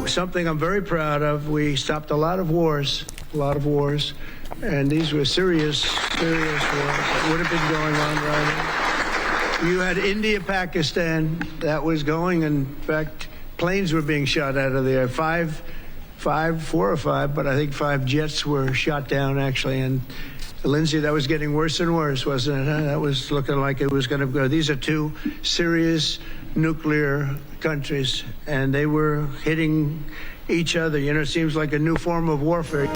something I'm very proud of. We stopped a lot of wars, and these were serious wars that would have been going on right now. You had India, Pakistan, that was going. In fact, planes were being shot out of there. Four or five, but I think 5 jets were shot down actually. And Lindsay, that was getting worse and worse, wasn't it? Huh? That was looking like it was going to go. These are 2 serious nuclear countries, and they were hitting each other. You know, it seems like a new form of warfare.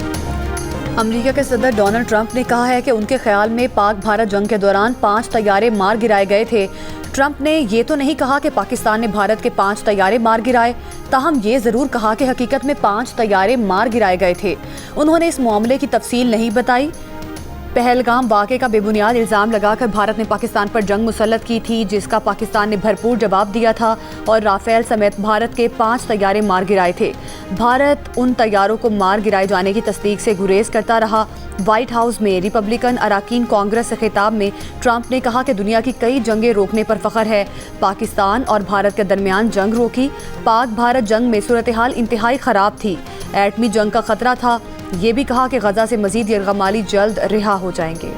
America के सदर Donald Trump ने कहा है कि उनके ख्याल में पाक भारत जंग के दौरान 5 तैयारे मार गिराए गए थे। ट्रंप ने ये तो नहीं कहा कि पाकिस्तान ने भारत के 5 तैयारे मार गिराए, ताहम ये जरूर कहा कि हकीकत में 5 तैयारे मार गिराए गए थे। उन्होंने इस मामले की तफसील नहीं बताई। पहलगाम वाक़े का बेबुनियाद इल्ज़ाम लगाकर भारत ने पाकिस्तान पर जंग मुसल्लत की थी, जिसका पाकिस्तान ने भरपूर जवाब दिया था और राफेल समेत भारत के 5 तैयारे मार गिराए थे। भारत उन तैयारों को मार गिराए जाने की तस्दीक से गुरेज करता रहा। व्हाइट हाउस में रिपब्लिकन अराकीन कांग्रेस से खिताब में ट्रंप ने कहा कि दुनिया की कई जंगें रोकने पर फ़ख्र है। पाकिस्तान और भारत के दरमियान जंग रोकी। पाक भारत जंग में सूरत हाल इंतहाई ख़राब थी। एटमी जंग का ख़तरा था। ये भी कहा कि गजा से मजीद यरगमाली जल्द रिहा हो जाएंगे।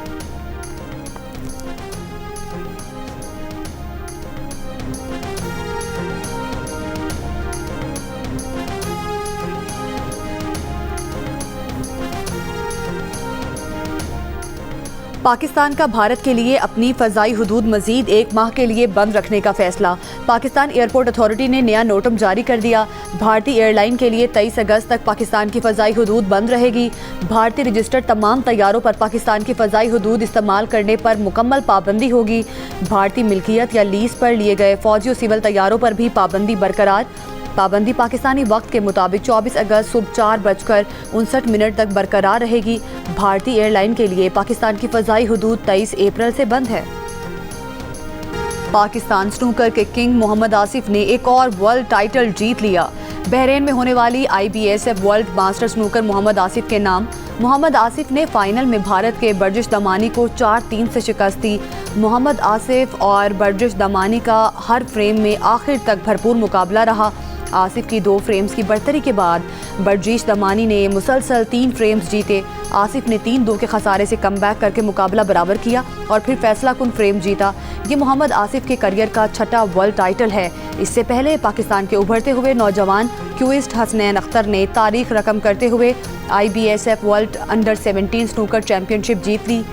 पाकिस्तान का भारत के लिए अपनी फ़ज़ाई हुदूद मज़ीद 1 माह के लिए बंद रखने का फ़ैसला। पाकिस्तान एयरपोर्ट अथॉरिटी ने नया नोटम जारी कर दिया। भारतीय एयरलाइन के लिए 23 अगस्त तक पाकिस्तान की फ़ज़ाई हुदूद बंद रहेगी। भारतीय रजिस्टर्ड तमाम तैयारों पर पाकिस्तान की फ़ज़ाई हुदूद इस्तेमाल करने पर मुकम्मल पाबंदी होगी। भारतीय मिल्कियत या लीज़ पर लिए गए फ़ौजी और सिविल तैयारों पर भी पाबंदी बरकरार। पाबंदी पाकिस्तानी वक्त के मुताबिक 24 अगस्त सुबह 4:59 तक बरकरार रहेगी। भारतीय एयरलाइन के लिए पाकिस्तान की फ़ज़ाई हुदूद 23 अप्रैल से बंद है। पाकिस्तान स्नूकर के किंग मोहम्मद आसिफ ने एक और वर्ल्ड टाइटल जीत लिया। बहरीन में होने वाली IBSF world master snooker Mohammad Asif के नाम। मोहम्मद आसिफ ने फाइनल में भारत के बर्जिश दमानी को 4-3 से शिकस्त दी। मोहम्मद आसिफ और बर्जिश दमानी का हर फ्रेम में आखिर तक भरपूर मुकाबला रहा। आसिफ की 2 फ्रेम्स की बढ़तरी के बाद बर्जिश दमानी ने मुसलसल 3 फ्रेम्स जीते। आसिफ ने 3-2 के खसारे से कमबैक करके मुकाबला बराबर किया और फिर फैसला कुन फ्रेम जीता। ये मोहम्मद आसिफ के करियर का 6ठा वर्ल्ड टाइटल है। इससे पहले पाकिस्तान के उभरते हुए नौजवान क्यूइस्ट हसनैन अख्तर ने तारीख रकम करते हुए IBSF world under 17 snooker championship जीत ली।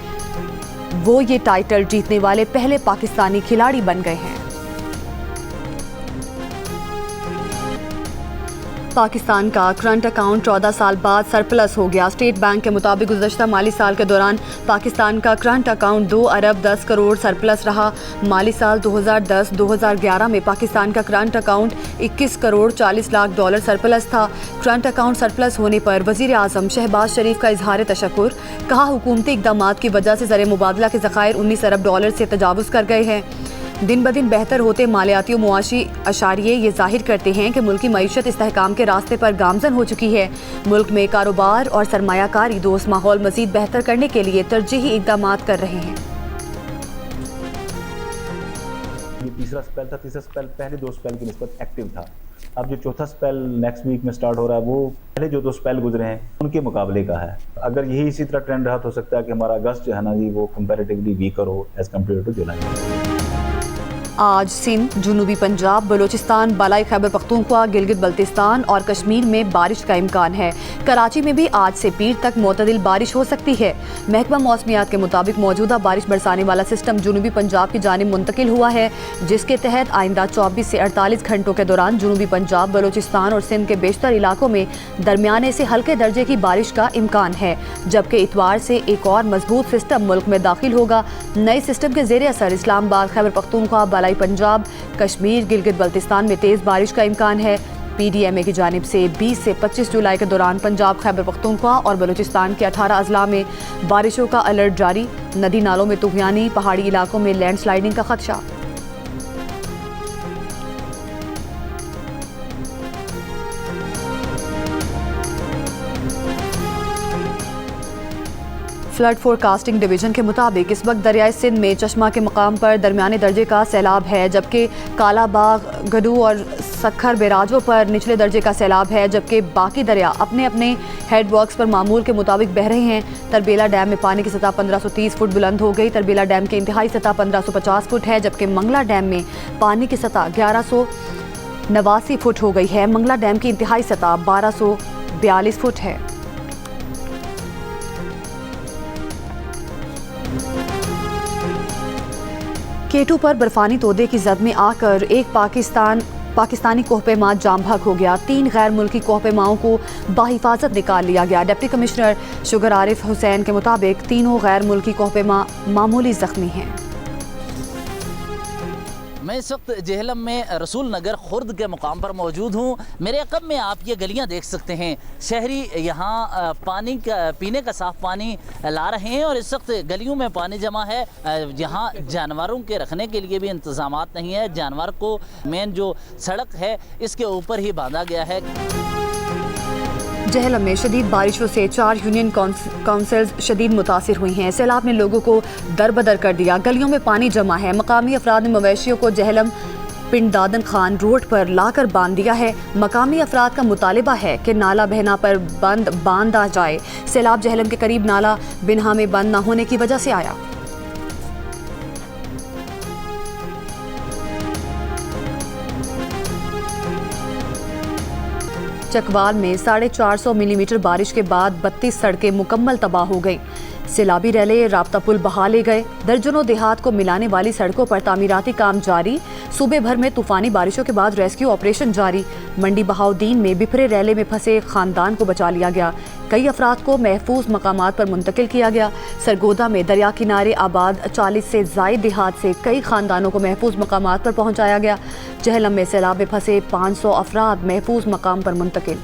वो ये टाइटल जीतने वाले पहले पाकिस्तानी खिलाड़ी बन गए हैं। पाकिस्तान का करंट अकाउंट 14 साल बाद सरप्लस हो गया। स्टेट बैंक के मुताबिक गुज़श्ता माली साल के दौरान पाकिस्तान का करंट अकाउंट 2 अरब 10 करोड़ सरप्लस रहा। माली साल 2010-2011 में पाकिस्तान का current account 21 crore 40 lakh dollar surplus था। करंट अकाउंट सरप्लस होने पर वज़ीर आज़म शहबाज शरीफ का इजहार तशक्कुर। कहा हुकूमती इक़दामात की वजह से ज़र मुबादला के ज़खायर 19 अरब डॉलर से तजावुज़ कर गए हैं। दिन ब दिन बेहतर होते मालियाती और मुआशी अशारिये ये जाहिर करते हैं कि मुल्की मईशत इस्तेहकाम के रास्ते पर गामजन हो चुकी है। मुल्क में कारोबार और सरमायाकारी दोस्त माहौल मजीद बेहतर करने के लिए तरजीही इक़दामात कर रहे हैं। ये तीसरा स्पेल पहले 2 स्पेल की निस्बत एक्टिव था। अब जो चौथा स्पेल नेक्स्ट वीक में स्टार्ट हो रहा है वो पहले जो 2 स्पेल गुजरे हैं उनके मुकाबले का है। अगर यही इसी तरह ट्रेंड रहा तो हो सकता है कि हमारा अगस्त जो है ना जी वो कंपैरेटिवली वीकर हो एज कम्पेयर टू जुलाई। आज सिंध, जनूबी पंजाब, बलूचिस्तान, बालाई खैबर पख्तूनख्वा, गिलगित बल्तिस्तान और कश्मीर में बारिश का इम्कान है। कराची में भी आज से पीर तक मोतदिल बारिश हो सकती है। महकमा मौसमियात के मुताबिक मौजूदा बारिश बरसाने वाला सिस्टम जनूबी पंजाब की जानिब मुंतकिल हुआ है, जिसके तहत आइंदा 24 से 48 घंटों के दौरान जनूबी पंजाब, बलूचिस्तान और सिंध के बेशतर इलाकों में दरमियाने से हल्के दर्जे की बारिश का इम्कान है। जबकि इतवार से एक और मजबूत सिस्टम मुल्क में दाखिल होगा। नए सिस्टम के जेर असर इस्लामाबाद, खैबर पख्तूनख्वा, बालाई पंजाब, कश्मीर, गिलगित बल्तिस्तान में तेज बारिश का इम्कान है। PDMA की जानिब से 20 से 25 जुलाई के दौरान पंजाब, खैबर पख्तूनख्वा और बलूचिस्तान के 18 अजला में बारिशों का अलर्ट जारी। नदी नालों में तुगयानी, पहाड़ी इलाकों में लैंडस्लाइडिंग का खदशा। फ्लड फोरकास्टिंग डिवीजन के मुताबिक इस वक्त दरियाई सिंध में चश्मा के मकाम पर दरमियाने दर्जे का सैलाब है, जबकि कालाबाग, गडू और सखर बैराजों पर निचले दर्जे का सैलाब है, जबकि बाकी दरिया अपने अपने हेडवर्क्स पर मामूल के मुताबिक बह रहे हैं। तरबेला डैम में पानी की सतह 1530 फुट बुलंद हो गई। तरबेला डैम की इंतहाई सतह 1550 फुट है, जबकि मंगला डैम में पानी की सतह 1189 फुट हो गई है। मंगला डैम की इंतहाई सतह 1242 फुट है। केटू पर बर्फानी तोदे की जद में आकर एक पाकिस्तानी कोहपेमा जाम भाग हो गया। 3 गैर मुल्की कोहपेमाओं को बाहिफाजत निकाल लिया गया। Deputy commissioner sugar Arif Hussain के मुताबिक तीनों गैर मुल्की कोहपेमा मामूली जख्मी हैं। मैं इस वक्त जेहलम में रसूल नगर खुर्द के मुकाम पर मौजूद हूँ। मेरे अक़ब में आप ये गलियाँ देख सकते हैं। शहरी यहाँ पानी का पीने का साफ़ पानी ला रहे हैं और इस वक्त गलियों में पानी जमा है। यहाँ जानवरों के रखने के लिए भी इंतज़ामात नहीं है। जानवर को मेन जो सड़क है इसके ऊपर ही बांधा गया है। जेहलम में शदीद बारिशों से 4 यूनियन काउंसिल्स शदीद मुतासिर हुई हैं। सैलाब ने लोगों को दरबदर कर दिया। गलियों में पानी जमा है। मकामी अफराद ने मवेशियों को जेहलम पिंड दादन खान रोड पर लाकर बांध दिया है। मकामी अफराद का मुतालिबा है कि नाला बहना पर बांधा जाए। सैलाब जेहलम के करीब नाला बिन्हा में बंद न होने की वजह से आया। चकवाल में 450 मिलीमीटर बारिश के बाद 32 सड़कें मुकम्मल तबाह हो गईं। सैलाबी रैले राब्ता पुल बहा ले गए। दर्जनों देहात को मिलाने वाली सड़कों पर तामीराती काम जारी। सूबे भर में तूफानी बारिशों के बाद रेस्क्यू ऑपरेशन जारी। मंडी बहाउद्दीन में बिफरे रैले में फंसे खानदान को बचा लिया गया। कई अफराद को महफूज मकामात पर मुंतकिल किया गया। सरगोदा में दरिया किनारे आबाद 40 से ज़ायद देहात से कई खानदानों को महफूज मकामात पर पहुँचाया गया। जेहलम में सैलाब में फंसे 500 अफराद महफूज मकाम पर मुंतकिल।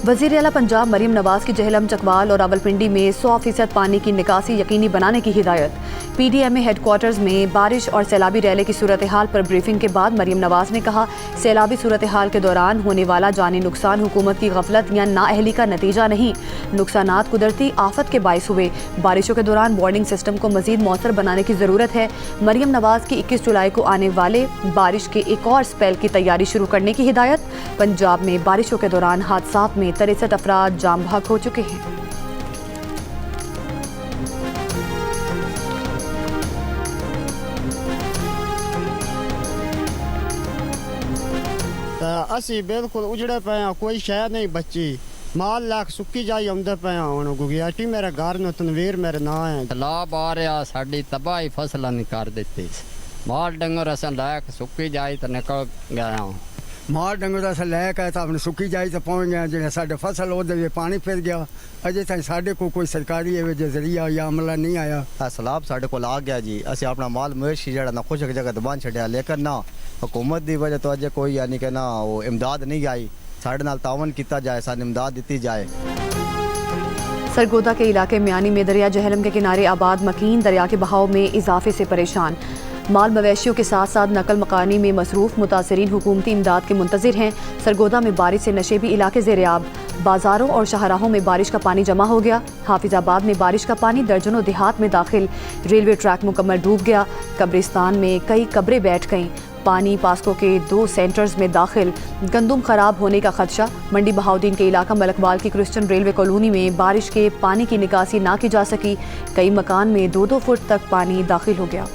वज़ीर आला पंजाब मरीम नवाज की जेहलम, चकवाल और रावलपिंडी में 100% पानी की निकासी यकीनी बनाने की हिदायत। PDMA हेडक्वार्टर्स में बारिश और सैलाबी रैले की सूरत हाल पर ब्रीफिंग के बाद मरीम नवाज ने कहा, सैलाबी सूरत हाल के दौरान होने वाला जानी नुकसान हुकूमत की गफलत या नाअहली का नतीजा नहीं, नुकसानात कुदरती आफत के बाइस हुए। बारिशों के दौरान वार्निंग सिस्टम को मजीद मौसर बनाने की ज़रूरत है। मरीम नवाज की 21 जुलाई को आने वाले बारिश के एक और स्पेल की तैयारी शुरू करने की हिदायत। पंजाब में बारिशों के दौरान हादसात में 63 अफराद जाम भाग हो चुके हैं। असी बिल्कुल उजड़े पे हैं, कोई शह नहीं बची। माल लाख सुक्की जाई आंदे पे हुण गुगियाटी मेरे घर नो तनवीर मेरे ना है। सैलाब आ रहा साड़ी तबाही फसलां नहीं कर दित्ती। माल डंगर असां लाख सुक्की जाई तो निकल गया। माल डंगर अस लैके तो अपनी सुक्की जाई तो पहुँच गया। जो साढ़े फसल वो पानी फिर गया। अजे तक साढ़े को कोई सरकारी जरिया या अमला नहीं आया। सैलाब साढ़े को आ गया जी। असं अपना माल मवेशी जरा ना कुछ जगह तो बन छड़िया, लेकिन ना हुकूमत की वजह तो अजे कोई यानी कि ना वो इमदाद नहीं आई। साढ़े नाल तावन किया जाए, सानू इमदाद दी जाए। सरगोदा के इलाके म्यानी में दरिया जेहलम के किनारे आबाद मकीन दरिया के बहाव में इजाफे से परेशान। माल मवेशियों के साथ साथ नकल मकानी में मसरूफ मुतासरीन हुकूमती इमदाद के मुंतजिर हैं। सरगोदा में बारिश से नशेबी इलाके ज़ेर-ए-आब। बाजारों और शाहराहों में बारिश का पानी जमा हो गया। हाफिजाबाद में बारिश का पानी दर्जनों देहात में दाखिल। रेलवे ट्रैक मुकम्मल डूब गया। कब्रिस्तान में कई कब्रें बैठ गईं। पानी पास्को के 2 सेंटर्स में दाखिल। गंदुम खराब होने का खदशा। मंडी बहाउद्दीन के इलाका मलकवाल की क्रिश्चियन रेलवे कॉलोनी में बारिश के पानी की निकासी ना की जा सकी। कई मकान में 2-2 फुट तक पानी दाखिल हो गया।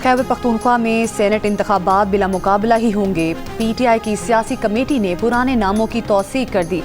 खैबर पख्तूनख्वा में सेनेट इंतखाबात बिला मुकाबला ही होंगे। PTI की सियासी कमेटी ने पुराने नामों की तौसीक कर दी।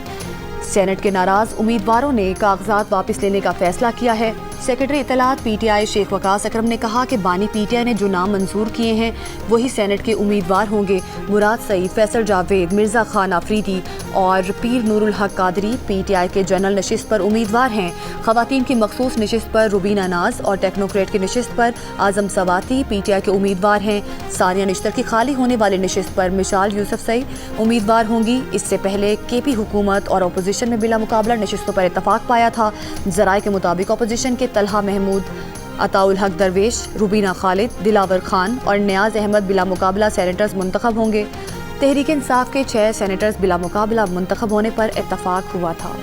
सेनेट के नाराज उम्मीदवारों ने कागजात वापस लेने का फैसला किया है। सेक्रेटरी इत्तलात PTI शेख वकास अकरम ने कहा कि बानी PTI ने जो नाम मंजूर किए हैं वही सेनेट के उम्मीदवार होंगे। मुराद सईद, फैसल जावेद, मिर्जा खान आफरीदी और पीर नूरुल हक कादरी PTI के जनरल नशिस्त पर उम्मीदवार हैं। खवातीन की मखसूस नशिस्त पर रुबीना नाज और टेक्नोक्रेट की नशिस्त पर आजम सवाती PTI के उम्मीदवार हैं। सानिया निश्तर की खाली होने वाली नशिस्त पर मिशाल यूसुफजई उम्मीदवार होंगी। इससे पहले KP हुकूमत और अपोजिशन में बिला मुकाबला नशिस्तों पर इत्तफाक पाया था। ज़राए के मुताबिक अपोजिशन के तलहा महमूद, अताउल हक दरवेश, रुबीना खालिद, दिलावर खान और नियाज अहमद बिला मुकाबला सेनेटर्स मुंतखब होंगे। तहरीक इंसाफ के 6 सेनेटर्स बिला मुकाबला मुंतखब होने पर इत्तफाक हुआ था।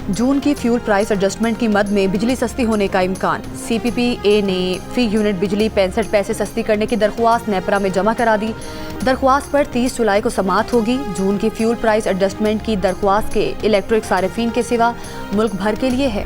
जून की फ्यूल प्राइस एडजस्टमेंट की मद में बिजली सस्ती होने का इम्कान। CPPA ने फी यूनिट बिजली 65 पैसे सस्ती करने की दरख्वास्त नेपरा में जमा करा दी। दरख्वास्त पर 30 जुलाई को समाअत होगी। जून की फ्यूल प्राइस एडजस्टमेंट की दरख्वास्त के इलेक्ट्रिक सारिफीन के सिवा मुल्क भर के लिए है।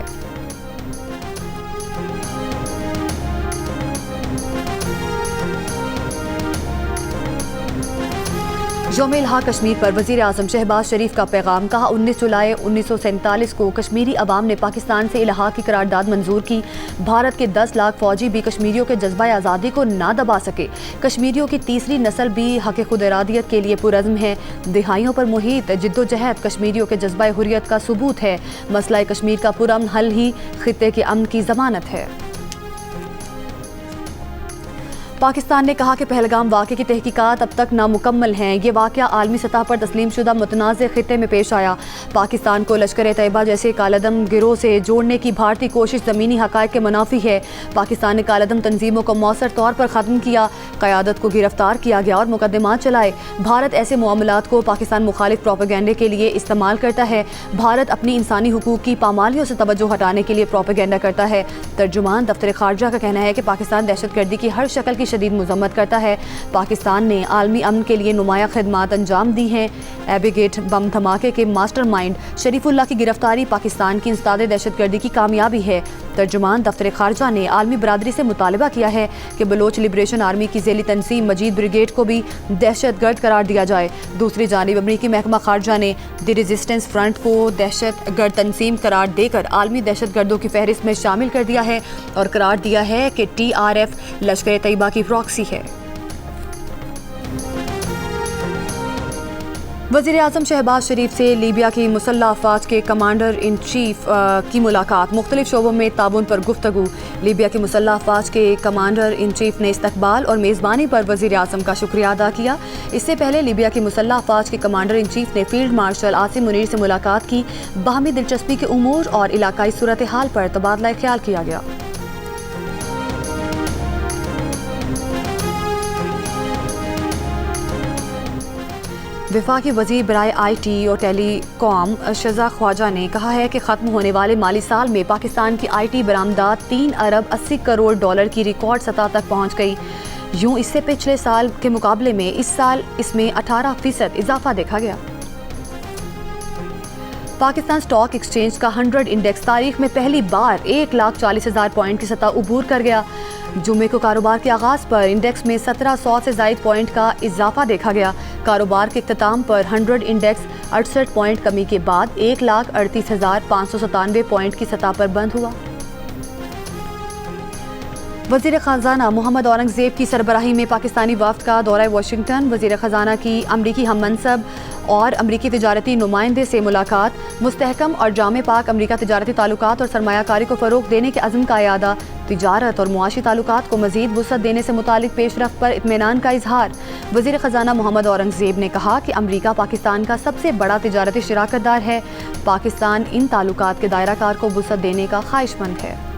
यौम-ए-इल्हा कश्मीर पर वज़ीर आज़म शहबाज शरीफ का पैगाम। कहा 19 जुलाई 1947 को कश्मीरी अवाम ने पाकिस्तान से इल्हा की करारदाद मंजूर की। भारत के 10 लाख फौजी भी कश्मीरियों के जज्बा आज़ादी को ना दबा सके। कश्मीरियों की तीसरी नस्ल भी हक़ खुद इरादियत के लिए पुरज़्म है। दिहाइयों पर मुहित जिद्दोजहद कश्मीरियों के जज्बा हुर्रियत का सबूत है। मसला कश्मीर का पुरअमन हल ही खित्ते के अमन की ज़मानत है। पाकिस्तान ने कहा कि पहलगाम वाक़े की तहकीकात अब तक नामुकम्मल हैं। ये वाक़या आलमी सतह पर तस्लीम शुदा मुतनाज़ ख़ित्ते में पेश आया। पाकिस्तान को लश्कर तैयबा जैसे कालदम गिरोह से जोड़ने की भारतीय कोशिश ज़मीनी हक़ाइक़ के मुनाफी है। पाकिस्तान ने कालदम तंजीमों को मौसर तौर पर ख़त्म किया, क़यादत को गिरफ्तार किया गया और मुकदमात चलाए। भारत ऐसे मामलात को पाकिस्तान मुखालिफ प्रोपेगेंडे के लिए इस्तेमाल करता है। भारत अपनी इंसानी हुकूक की पामालियों से तवज्जो हटाने के लिए प्रोपेगेंडा करता है। तर्जुमान दफ्तर ख़ारजा का कहना है कि पाकिस्तान दहशतगर्दी की हर शक्ल की शदीद मज़म्मत करता है। पाकिस्तान ने आलमी अमन के लिए नुमाया खिदमात अंजाम दी हैं। एबीगेट बम धमाके के मास्टरमाइंड शरीफुल्लाह की गिरफ्तारी पाकिस्तान की इंसदाद दहशतगर्दी की कामयाबी है। तर्जुमान दफ्तर ख़ारजा ने आलमी बरादरी से मुतालबा किया है कि बलोच लिबरेशन आर्मी की ज़ेली तंजीम मजीद ब्रिगेड को भी दहशतगर्द करार दिया जाए। दूसरी जानिब अमरीकी महकमा ख़ारजा ने द रेजिस्टेंस फ्रंट को दहशतगर्द तंजीम करार देकर आलमी दहशतगर्दों की फहरिस्त में शामिल कर दिया है और करार दिया है कि TRF लश्कर तैयबा की प्रॉक्सी है। वज़ीर आज़म शहबाज शरीफ से लीबिया की मुसल्लह अफ़वाज के कमांडर इन चीफ की मुलाकात। मुख्तलिफ शोबों में ताबून पर गुफ्तगू। लीबिया की मुसल्लह अफ़वाज के कमांडर इन चीफ ने इस्तकबाल और मेज़बानी पर वज़ीर आज़म का शुक्रिया अदा किया। इससे पहले लीबिया की मुसल्लह अफ़वाज के कमांडर इन चीफ ने फील्ड मार्शल आसिम मुनीर से मुलाकात की। बाहमी दिलचस्पी के उमूर और इलाकाई सूरत हाल पर तबादला ख्याल किया गया। वफाकी वज़ीर बराए IT और टेलीकॉम शज़ा ख्वाजा ने कहा है कि ख़त्म होने वाले माली साल में पाकिस्तान की IT बरामदात 3 अरब 80 करोड़ डॉलर की रिकॉर्ड सतह तक पहुँच गई। यूँ इससे पिछले साल के मुकाबले में इस साल इसमें 18% इजाफा देखा गया। पाकिस्तान स्टॉक एक्सचेंज का 100 इंडेक्स तारीख में पहली बार 1,40,000 पॉइंट की सतह उबूर कर गया। जुमे को कारोबार के आगाज़ पर इंडेक्स में 1700 से ज़ायद पॉइंट का इजाफा देखा गया। कारोबार के इख्तिताम पर 100 इंडेक्स 68 पॉइंट कमी के बाद 1,38,597 पॉइंट की सतह पर बंद हुआ। वज़ीर ख़ज़ाना मोहम्मद औरंगज़ेब की सरबराही में पाकिस्तानी वफ़द का दौरा वाशिंगटन। वज़ीर ख़ज़ाना की अमरीकी हम मनसब और अमरीकी तिजारती नुमाइंदे से मुलाकात। मुस्तहकम और जामे पाक अमरीका तिजारती ताल्लुकात और सरमायाकारी को फ़रोग़ देने के अज़्म का इयादा। तिजारत और मुआशी ताल्लुकात को मज़ीद वुसअत देने से मुतालिक पेशरफ़्त पर इत्मीनान का इजहार। वज़ीर ख़ज़ाना मोहम्मद औरंगज़ेब ने कहा कि अमरीका पाकिस्तान का सबसे बड़ा तिजारती शराकतदार है। पाकिस्तान इन ताल्लुकात के दायरा कार को वुसअत देने का ख्वाहिशमंद है।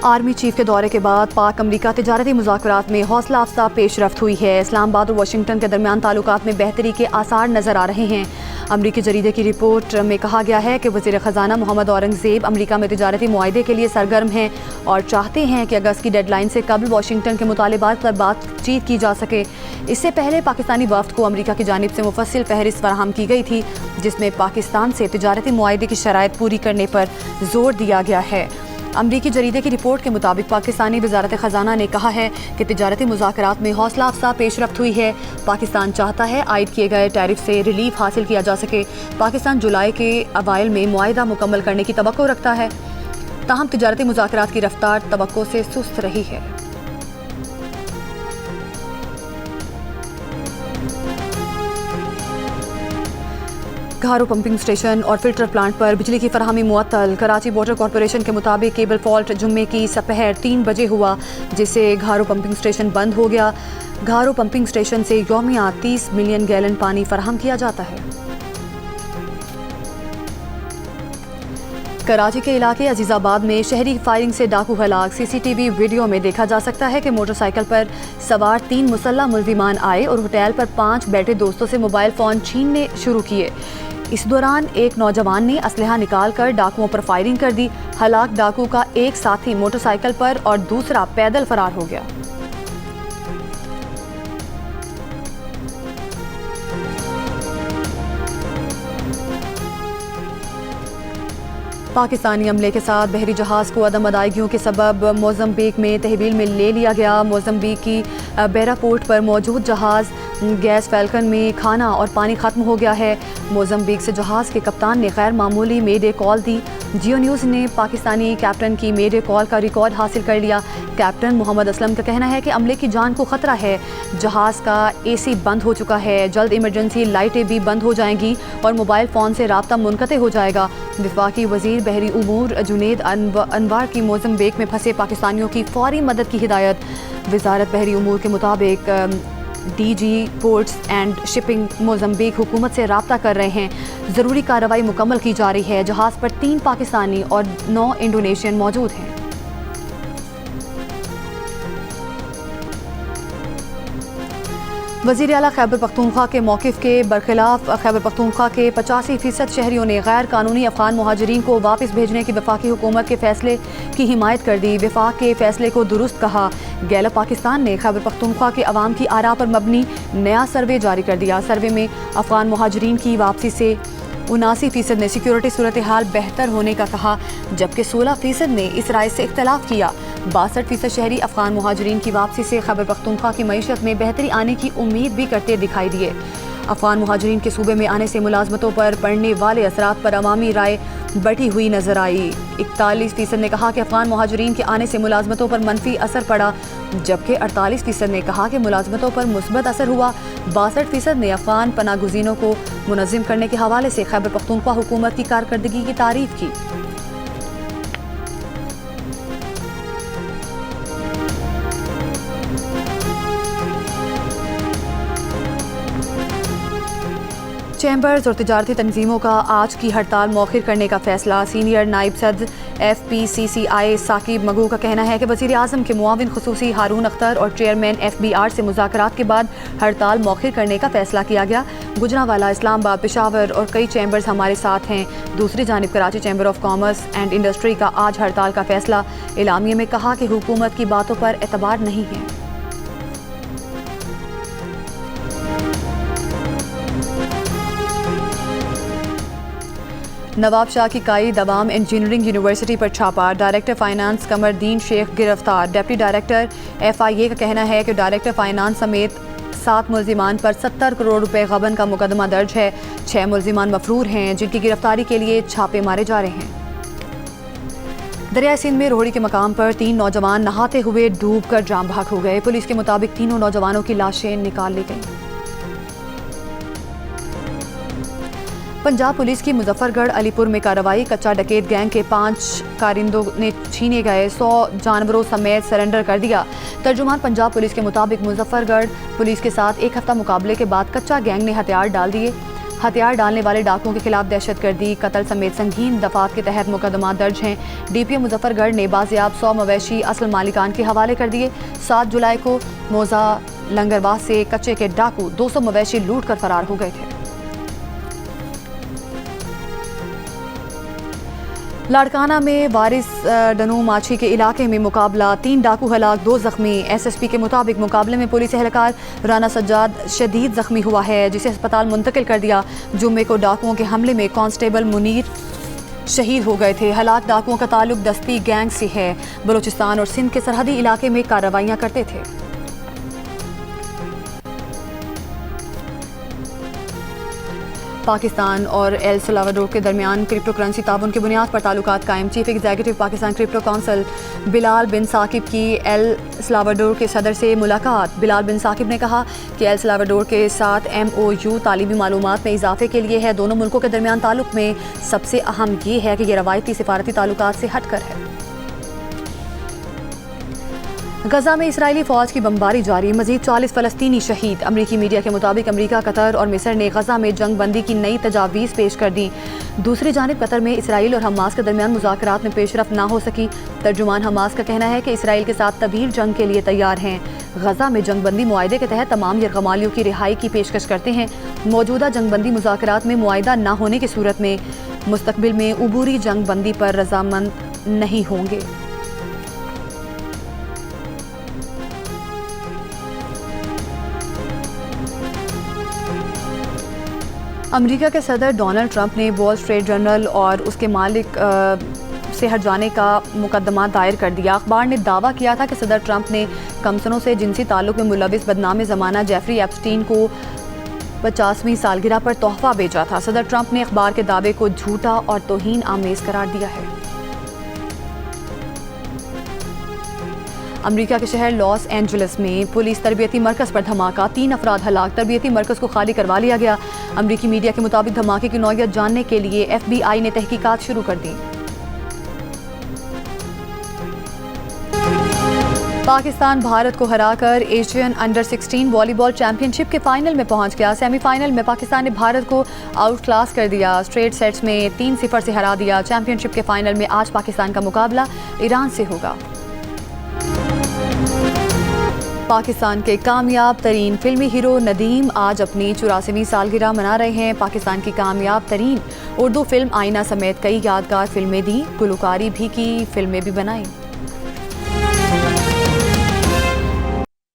आर्मी चीफ के दौरे के बाद पाक अमरीका तिजारती मुज़ाकरात में हौसला अफजा पेशरफ्त हुई है। इस्लामाबाद और वाशिंगटन के दरमियान ताल्लुकात में बेहतरी के आसार नज़र आ रहे हैं। अमरीकी जरीदे की रिपोर्ट में कहा गया है कि वज़ीर ख़ज़ाना मोहम्मद औरंगज़ेब अमरीका में तिजारती मुआहदे के लिए सरगर्म हैं और चाहते हैं कि अगस्त की डेडलाइन से कबल वाशिंगटन के मुतालिबात पर बातचीत की जा सके। इससे पहले पाकिस्तानी वफ़द को अमरीका की जानिब से मुफस्सिल फहरिस्त फराहम की गई थी, जिसमें पाकिस्तान से तिजारती मुआहदे की शराइत पूरी करने पर जोर दिया गया है। अमरीकी जरीदे की रिपोर्ट के मुताबिक पाकिस्तानी वजारत ख़जाना ने कहा है कि तिजारती मुज़ाकरात में हौसला अफजा पेशरफ्त हुई है। पाकिस्तान चाहता है आयद किए गए टैरिफ से रिलीफ हासिल किया जा सके। पाकिस्तान जुलाई के अवाइल में मुआहिदा मुकम्मल करने की तवक्को रखता है, ताहम तिजारती मुज़ाकरात की रफ्तार तवक्को से सुस्त रही है। घारो पंपिंग स्टेशन और फिल्टर प्लांट पर बिजली की फराहमी मुअत्तल। कराची वाटर कॉरपोरेशन के मुताबिक केबल फॉल्ट जुम्मे की सपहर 3 बजे हुआ, जिससे घारो पंपिंग स्टेशन बंद हो गया। घारो पंपिंग स्टेशन से यौमिया 30 मिलियन गैलन पानी फराहम किया जाता है। कराची के इलाके अजीजाबाद में शहरी फायरिंग से डाकू हलाक। सीसीटीवी वीडियो में देखा जा सकता है कि मोटरसाइकिल पर सवार 3 मुसल्लह मुल्जिमान आए और होटल पर 5 बैठे दोस्तों से मोबाइल फ़ोन छीनने शुरू किए। इस दौरान एक नौजवान ने असलहा निकाल कर डाकुओं पर फायरिंग कर दी। हलाक डाकू का एक साथी मोटरसाइकिल पर और दूसरा पैदल फरार हो गया। पाकिस्तानी अमले के साथ बहरी जहाज़ को अदम अदायगियों के सबब मोज़म्बिक में तहवील में ले लिया गया। मोज़म्बिक की बेरा पोर्ट पर मौजूद जहाज़ गैस फैल्कन में खाना और पानी ख़त्म हो गया है। मोज़म्बिक से जहाज़ के कप्तान ने गैर मामूली मेडे कॉल दी। जियो न्यूज़ ने पाकिस्तानी कैप्टन की मेडे कॉल का रिकॉर्ड हासिल कर लिया। कैप्टन मोहम्मद असलम का कहना है कि अमले की जान को ख़तरा है। जहाज़ का AC बंद हो चुका है। जल्द इमरजेंसी लाइटें भी बंद हो जाएंगी और मोबाइल फ़ोन से राब्ता मुनक़ते हो जाएगा। वफाकी वज़ीर बहरी उमूर जुनैद अनवार की मोज़म्बिक में फंसे पाकिस्तानियों की फ़ौरी मदद की हिदायत। वज़ारत बहरी उमूर के मुताबिक DG ports and shipping Mozambique हुकूमत से रब्ता कर रहे हैं। ज़रूरी कार्रवाई मुकम्मल की जा रही है। जहाज़ पर 3 पाकिस्तानी और 9 इंडोनेशियन मौजूद हैं। वज़ीर आला खैबर पख्तूनख्वा के मौक़िफ़ के बरखिलाफ़ खैबर पख्तूनख्वा के 85% शहरियों ने गैर कानूनी अफ़गान मुहाजिरीन को वापस भेजने की वफाकी हुकूमत के फ़ैसले की हिमायत कर दी। वफाक के फ़ैसले को दुरुस्त कहा। गैलप पाकिस्तान ने खैबर पख्तूनख्वा के अवाम की आरा पर मबनी नया सर्वे जारी कर दिया। सर्वे में अफ़गान मुहाजिरीन की वापसी से 79% ने सिक्योरिटी सूरत हाल बेहतर होने का कहा, जबकि 16% ने इस राय से इख्तलाफ किया। 62% शहरी अफ़गान मुहाजिरीन की वापसी से खैबर पख्तूनख्वा की मईशत में बेहतरी आने की उम्मीद भी करते दिखाई दिए। अफ़गान मुहाजिरीन के सूबे में आने से मुलाजमतों पर पड़ने वाले असरात पर अवामी राय बढ़ी हुई नजर आई। 41% ने कहा कि अफ़गान मुहाजिरीन के आने से मुलाजमतों पर मनफी असर पड़ा, जबकि 48% ने कहा कि मुलाजमतों पर मुस्बत असर हुआ। 62% ने अफ़गान पनागुज़ीनों को मुनज़्ज़म करने के हवाले से खैबर पख्तूनख्वा हुकूमत की कारकर्दगी की तारीफ की। चैम्बर्स और तिजारती तंजीमों का आज की हड़ताल मौखिर करने का फैसला। सीनियर नायब सदर FPCCI साकिब मगू का कहना है कि वज़ीर आज़म के मुआविन ख़ुसूसी हारून अख्तर और चेयरमैन FBR से मुज़ाकरात के बाद हड़ताल मौखिर करने का फैसला किया गया। गुजरांवाला, इस्लामाबाद, पेशावर और कई चैम्बर्स हमारे साथ हैं। दूसरी जानिब Karachi chamber of commerce and industry का आज हड़ताल का फैसला। एलामिये में कहा कि हुकूमत की बातों पर एतबार नहीं है। नवाब शाह की काई दवाम इंजीनियरिंग यूनिवर्सिटी पर छापा। डायरेक्टर फाइनेंस कमरदीन शेख गिरफ्तार। डिप्टी डायरेक्टर FIA का कहना है कि डायरेक्टर फाइनेंस समेत 7 मुल्जिमान पर 70 करोड़ रुपए गबन का मुकदमा दर्ज है। 6 मुल्जिमान मफरूर हैं, जिनकी गिरफ्तारी के लिए छापे मारे जा रहे हैं। दरिया सिंध में रोहड़ी के मकाम पर 3 नौजवान नहाते हुए डूब कर जाम भाग हो गए। पुलिस के मुताबिक तीनों नौजवानों की लाशें निकाल ली गईं। पंजाब पुलिस की मुजफ्फरगढ़ अलीपुर में कार्रवाई। कच्चा डकैत गैंग के 5 कारिंदों ने छीने गए 100 जानवरों समेत सरेंडर कर दिया। तर्जुमान पंजाब पुलिस के मुताबिक मुजफ्फरगढ़ पुलिस के साथ 1 हफ्ता मुकाबले के बाद कच्चा गैंग ने हथियार डाल दिए। हथियार डालने वाले डाकुओं के खिलाफ दहशतगर्दी, कत्ल समेत संगीन दफात के तहत मुकदमा दर्ज हैं। DPO मुजफ्फरगढ़ ने बाजियाब 100 मवेशी असल मालिकान के हवाले कर दिए। 7 जुलाई को मोजा लंगरवास से कच्चे के डाकू 200 मवेशी लूट कर फरार हो गए थे। लाड़काना में वारिस डनू माछी के इलाके में मुकाबला। 3 डाकू हलाक, 2 जख्मी। SSP के मुताबिक मुकाबले में पुलिस एहलकार राना सज्जाद शदीद जख्मी हुआ है, जिसे अस्पताल मुंतकिल कर दिया। जुम्मे को डाकुओं के हमले में कांस्टेबल मुनीर शहीद हो गए थे। हलाक डाकुओं का ताल्लुक दस्ती गैंग से है। बलूचिस्तान और सिंध के सरहदी इलाके में कार्रवाइयां करते थे। पाकिस्तान और एल सल्वाडोर के दरमियान क्रिप्टो करेंसी ताउन की बुनियाद पर ताल्लुकात कायम। Chief executive Pakistan crypto council Bilal bin Saqib की एल सल्वाडोर के सदर से मुलाकात। बिलाल बिन साकिब ने कहा कि एल सल्वाडोर के साथ MOU तालीमी मालूमात में इजाफे के लिए है। दोनों मुल्कों के दरमियान ताल्लुक में सबसे अहम ये है कि ये रवायती सिफारती ताल्लुकात से हटकर है। गजा में इसराइली फौज की बमबारी जारी, मजीद 40 फलस्तीनी शहीद। अमरीकी मीडिया के मुताबिक अमरीका, कतर और मिस्र ने गजा में जंग बंदी की नई तजावीज़ पेश कर दी। दूसरी जानिब कतर में इसराइल और हमास के दरमियान मुज़ाकरात में पेशरफ ना हो सकी। तर्जुमान हमास का कहना है कि इसराइल के साथ तवील जंग के लिए तैयार हैं। गजा में जंग बंदी मुआहदे के तहत तमाम यरगमालियों की रिहाई की पेशकश करते हैं। मौजूदा जंग बंदी मुज़ाकरात में मुआहदा ना होने की सूरत में मुस्तकबिल में उबूरी जंग बंदी पर रजामंद नहीं होंगे। अमेरिका के सदर डोनाल्ड ट्रंप ने वॉल स्ट्रीट जर्नल और उसके मालिक से हट जाने का मुकदमा दायर कर दिया। अखबार ने दावा किया था कि सदर ट्रंप ने कमसनों से जिनसी ताल्लुक में मुलविस बदनाम ज़माना जेफरी एप्स्टीन को 50वीं सालगिरह पर तोहफा भेजा था। सदर ट्रंप ने अखबार के दावे को झूठा और तौहीन आमेज करार दिया है। अमेरिका के शहर लॉस एंजलिस में पुलिस तरबियती मरकज़ पर धमाका, 3 अफराद हलाक। तरबियती मरकज़ को खाली करवा लिया गया। अमेरिकी मीडिया के मुताबिक धमाके की नौयत जानने के लिए FBI ने तहकीकात शुरू कर दी। पाकिस्तान भारत को हराकर एशियन अंडर 16 वॉलीबॉल चैंपियनशिप के फाइनल में पहुंच गया। सेमीफाइनल में पाकिस्तान ने भारत को आउट क्लास कर दिया, स्ट्रेट सेट्स में 3-0 से हरा दिया। चैंपियनशिप के फाइनल में आज पाकिस्तान का मुकाबला ईरान से होगा। पाकिस्तान के कामयाब तरीन फिल्मी हीरो नदीम आज अपनी 84वीं सालगिरह मना रहे हैं। पाकिस्तान की कामयाब तरीन उर्दू फिल्म आईना समेत कई यादगार फिल्में दी, गुलकारी भी की, फिल्में भी बनाई।